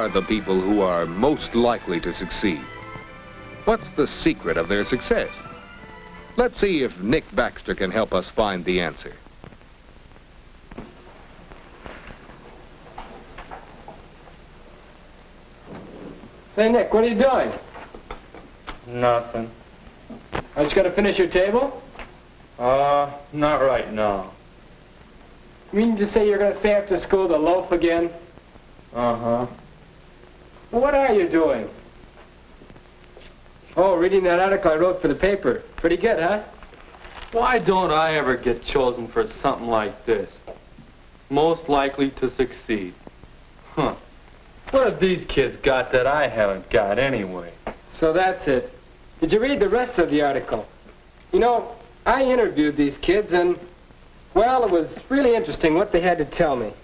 are the people who are most likely to succeed? What's the secret of their success? Let's see if Nick Baxter can help us find the answer. Say, Nick, what are you doing? Nothing. Aren't you going to finish your table? Not right now. You mean to say you're going to stay after school to loaf again? Uh-huh. Well, what are you doing? Oh, reading that article I wrote for the paper. Pretty good, huh? Why don't I ever get chosen for something like this? Most likely to succeed. Huh. What have these kids got that I haven't got anyway? So that's it. Did you read the rest of the article? You know, I interviewed these kids and, well, it was really interesting what they had to tell me.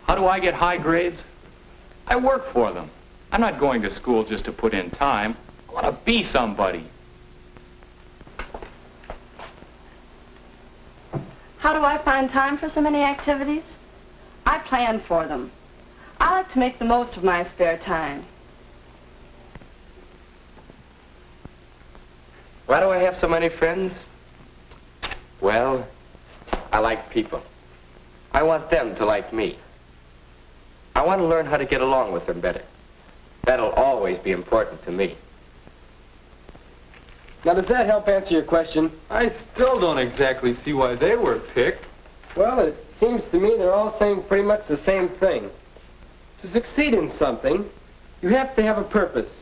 How do I get high grades? I work for them. I'm not going to school just to put in time. I want to be somebody. How do I find time for so many activities? I plan for them. I like to make the most of my spare time. Why do I have so many friends? Well, I like people. I want them to like me. I want to learn how to get along with them better. That'll always be important to me. Now, does that help answer your question? I still don't exactly see why they were picked. Well, it seems to me they're all saying pretty much the same thing. To succeed in something, you have to have a purpose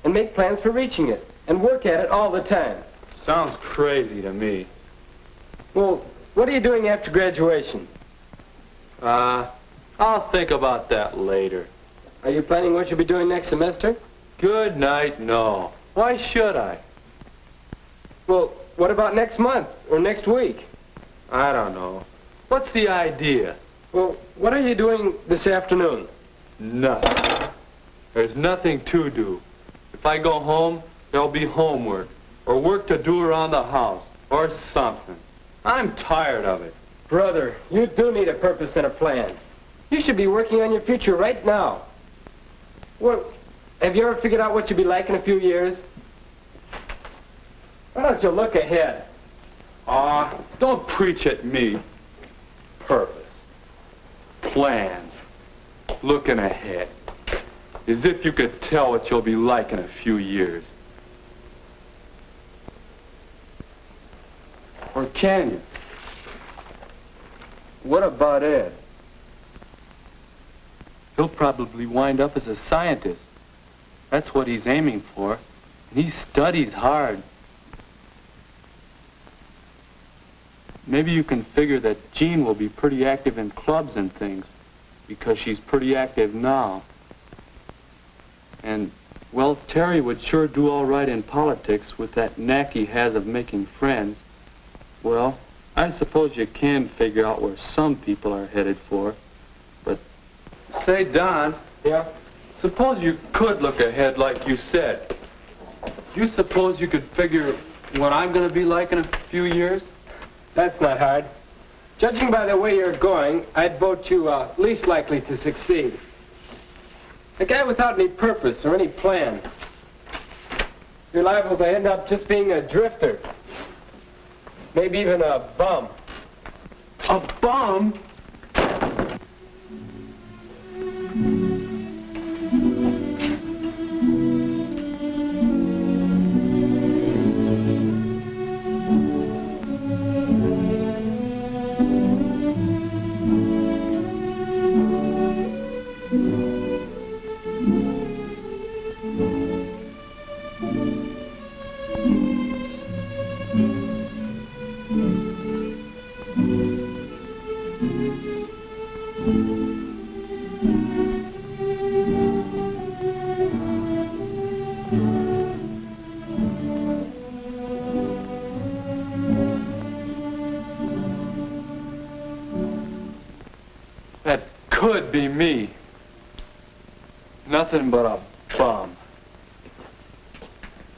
and make plans for reaching it and work at it all the time. Sounds crazy to me. Well, what are you doing after graduation? I'll think about that later. Are you planning what you'll be doing next semester? Good night, no. Why should I? Well, what about next month or next week? I don't know. What's the idea? Well, what are you doing this afternoon? Nothing. There's nothing to do. If I go home, there'll be homework or work to do around the house or something. I'm tired of it. Brother, you do need a purpose and a plan. You should be working on your future right now. Well, have you ever figured out what you'll be like in a few years? Why don't you look ahead? Don't preach at me. Purpose. Plans. Looking ahead. As if you could tell what you'll be like in a few years. Or can you? What about Ed? He'll probably wind up as a scientist. That's what he's aiming for. And he studies hard. Maybe you can figure that Jean will be pretty active in clubs and things, because she's pretty active now. And, well, Terry would sure do all right in politics with that knack he has of making friends. Well, I suppose you can figure out where some people are headed for, but... Say, Don. Yeah? Suppose you could look ahead like you said. Do you suppose you could figure what I'm going to be like in a few years? That's not hard. Judging by the way you're going, I'd vote you least likely to succeed. A guy without any purpose or any plan. You're liable to end up just being a drifter. Maybe even a bum. A bum? Could be me. Nothing but a bum.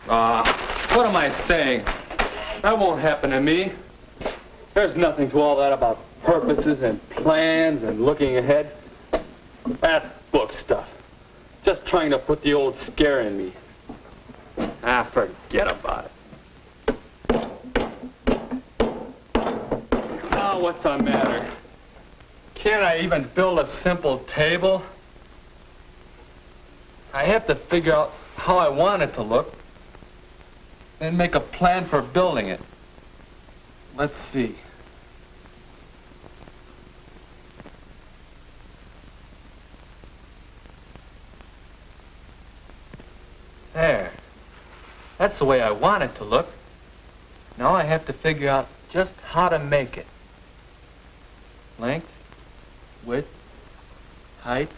What am I saying? That won't happen to me. There's nothing to all that about purposes and plans and looking ahead. That's book stuff. Just trying to put the old scare in me. Ah, forget about it. Now what's the matter? Can't I even build a simple table? I have to figure out how I want it to look and make a plan for building it. Let's see. There. That's the way I want it to look. Now I have to figure out just how to make it. Length, width, height.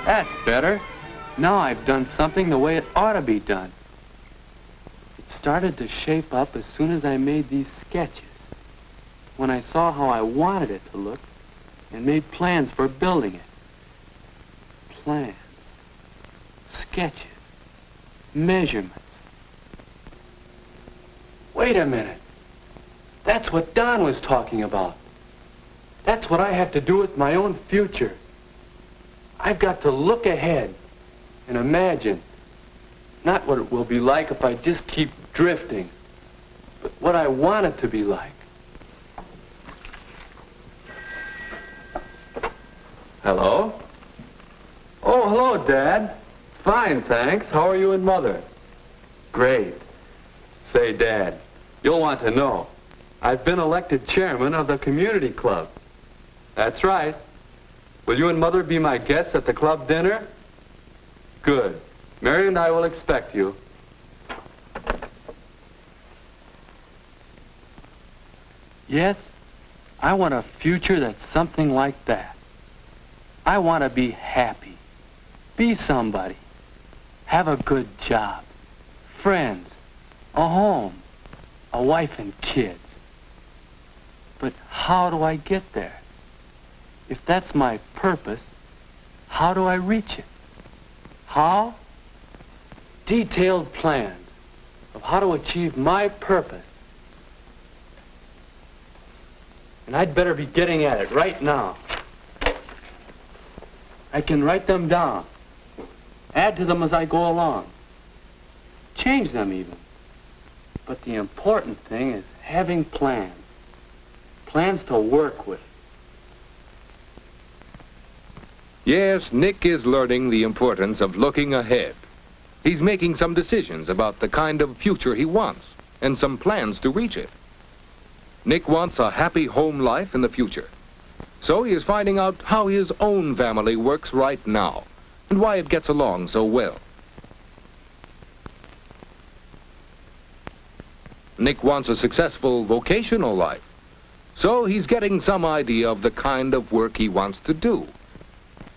That's better. Now I've done something the way it ought to be done. It started to shape up as soon as I made these sketches. When I saw how I wanted it to look and made plans for building it. Plans, sketches, measurements. Wait a minute. That's what Don was talking about. That's what I have to do with my own future. I've got to look ahead and imagine not what it will be like if I just keep drifting, but what I want it to be like. Hello? Oh, hello, Dad. Fine, thanks. How are you and Mother? Great. Say, Dad, you'll want to know. I've been elected chairman of the community club. That's right. Will you and Mother be my guests at the club dinner? Good. Mary and I will expect you. Yes, I want a future that's something like that. I want to be happy, be somebody, have a good job, friends, a home, a wife and kids. But how do I get there? If that's my purpose, how do I reach it? How? Detailed plans of how to achieve my purpose. And I'd better be getting at it right now. I can write them down, add to them as I go along, change them even. But the important thing is having plans, plans to work with. Yes, Nick is learning the importance of looking ahead. He's making some decisions about the kind of future he wants and some plans to reach it. Nick wants a happy home life in the future. So he is finding out how his own family works right now and why it gets along so well. Nick wants a successful vocational life. So he's getting some idea of the kind of work he wants to do.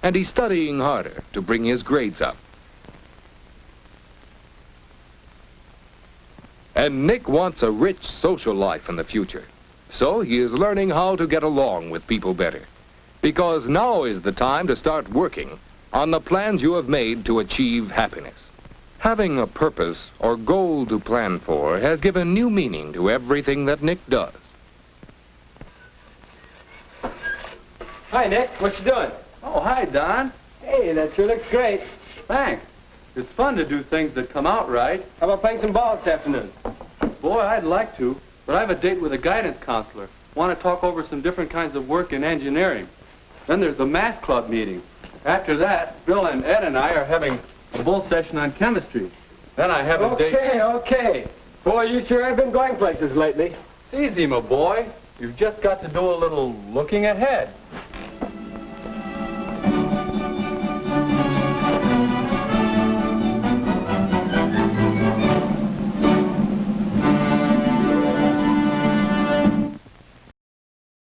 And he's studying harder to bring his grades up. And Nick wants a rich social life in the future. So he is learning how to get along with people better. Because now is the time to start working on the plans you have made to achieve happiness. Having a purpose or goal to plan for has given new meaning to everything that Nick does. Hi, Nick. What you doing? Oh, hi, Don. Hey, that sure looks great. Thanks. It's fun to do things that come out right. How about playing some ball this afternoon? Boy, I'd like to, but I have a date with a guidance counselor. Want to talk over some different kinds of work in engineering. Then there's the math club meeting. After that, Bill and Ed and I are having a bull session on chemistry. Then I have a date... Okay. Boy, you sure have been going places lately. It's easy, my boy. You've just got to do a little looking ahead.